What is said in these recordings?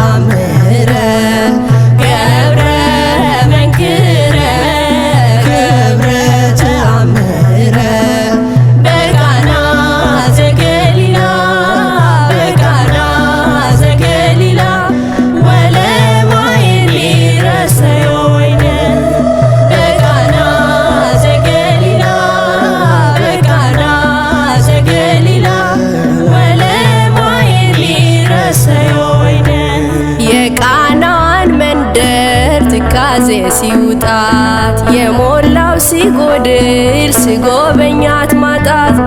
ተአምረ ገብረ መንክረ ገብረ ተአምረ በቃና ዘገሊላ በቃና ዘገሊላ ወለማይኒ ረሰዮ ወይነ በቃና ዘገሊላ በቃና ዘገሊላ ወለማይኒ ረሰዮ ወይነ የቃናን መንደር ትካዜ ሲውጣት የሞላው ሲጎድል ሲጎበኛት ማጣት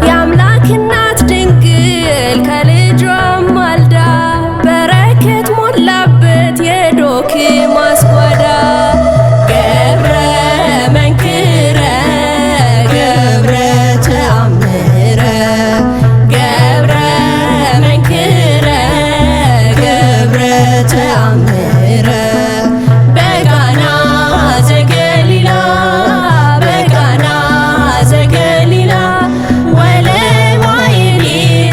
የአምላክ እናት ድንግል ከልጇም ማልዳ በረከት ሞላበት የዶኪማስ ጓዳ ገብረ መንክረ ገብረ ተአምረ ገብረ መንክረ ገብረ ተአምረ በቃና ዘገሊላ በቃና ዘገሊላ ወለማይኒ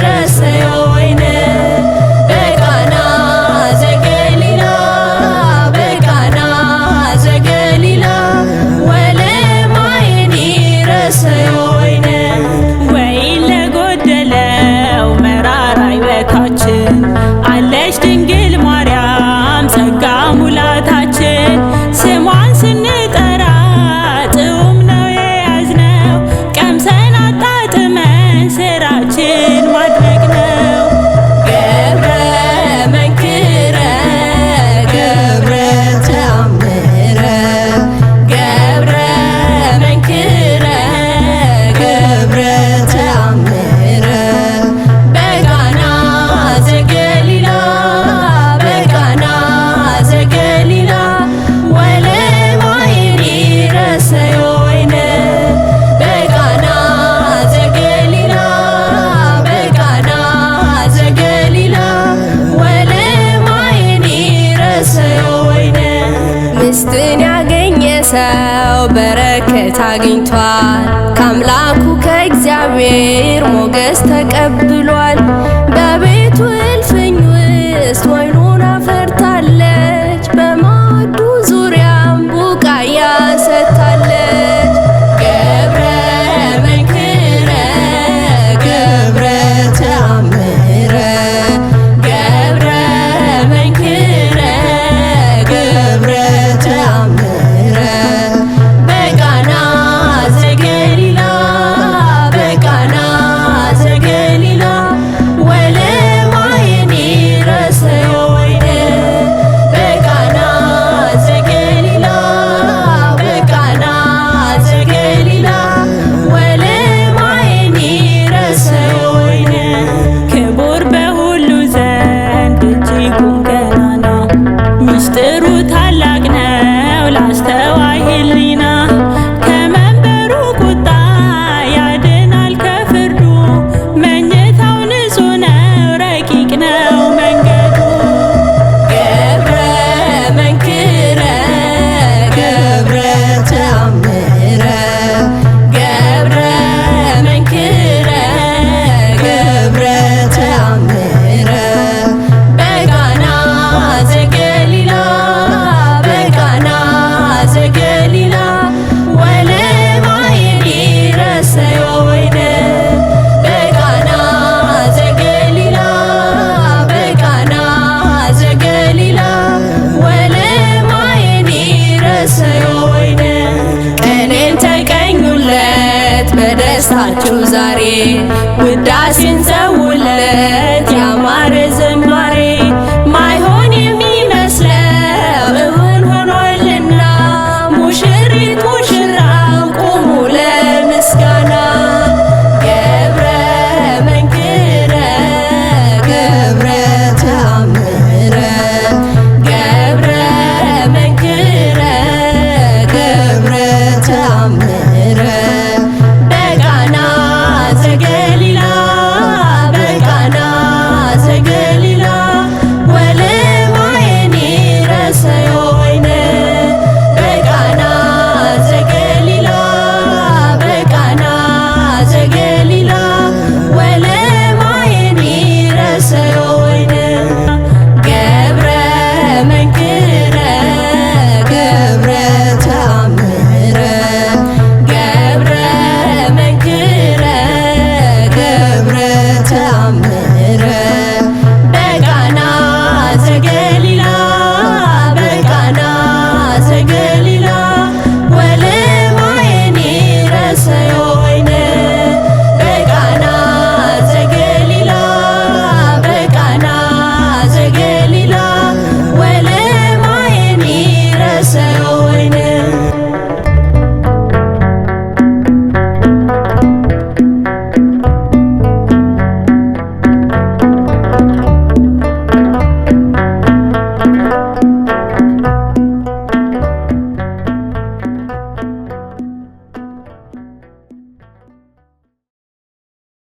ረሰዮ ወይነ በቃና ዘገሊላ በቃና ዘገሊላ ወለማይኒ ረሰዮ ወይነ ወይን ለጎደለው መራራ ሕይወታችን አለች ድንግል ማርያም ጸጋ ሙላታችን ስሟን ስንጠራ ጥዑም ነው የያዝነው ቀምሰን አጣጥመን ስራችን ማድረግ ነው። ገብረ መንክረ ገብረ ተአምረ ገብረ መንክረ ገብረ ተአምረ በቃና ዘገሊላ በቃና ዘገሊላ ወለማይኒ ረሰዮ ወይነ በቃና ዘገሊላ በቃና ዘገሊላ ወለማይኒ ረሰዮ ወይነ ምስትን ያገኘ ሰው በረከት አግኝቷል ከአምላኩ ከእግዚአብሔር ሞገስ ተቀብሏል። በቤቱ እልፍኝ ውስጥ ወይኑን አፈርታለች በማዕዱ ዙሪያም ቡቃያ ሰጥታለች። ገብረ መንክረ ገብረ ተአምረ ገብረ መንክረ ገብረ ተአምረ በቃና ዘገሊላ በቃና ዘገሊላ ወለማይኒ ረሰዮ ወይነ በቃና ዘገሊላ በቃና ዘገሊላ ወለማይኒ ረሰዮ ወይነ ክቡር በሁሉ ዘንድ እጅጉን ገናና ሚስጥሩ ታላቅ ነው ላስተዋይ ሕሊና ከመንበሩ ቁጣ ያድናል ከፍርዱ መኝታው ንጹሕ ነው ረቂቅ ነው መንገዱ ገብረ መንክረ ገብረ ተአምረ ገብረ መንክረ ገብረ ተአምረ በቃና ዘገሊላ በቃና ዘገሊላ ወለማይኒ ረሰዮ ወይነ በቃና ዘገሊላ በቃና ዘገሊላ ወለማይኒ ረሰዮ ወይነ ቀኔን ተቀኙለት በደስታችሁ ዛሬ ውዳሴን ዘውለት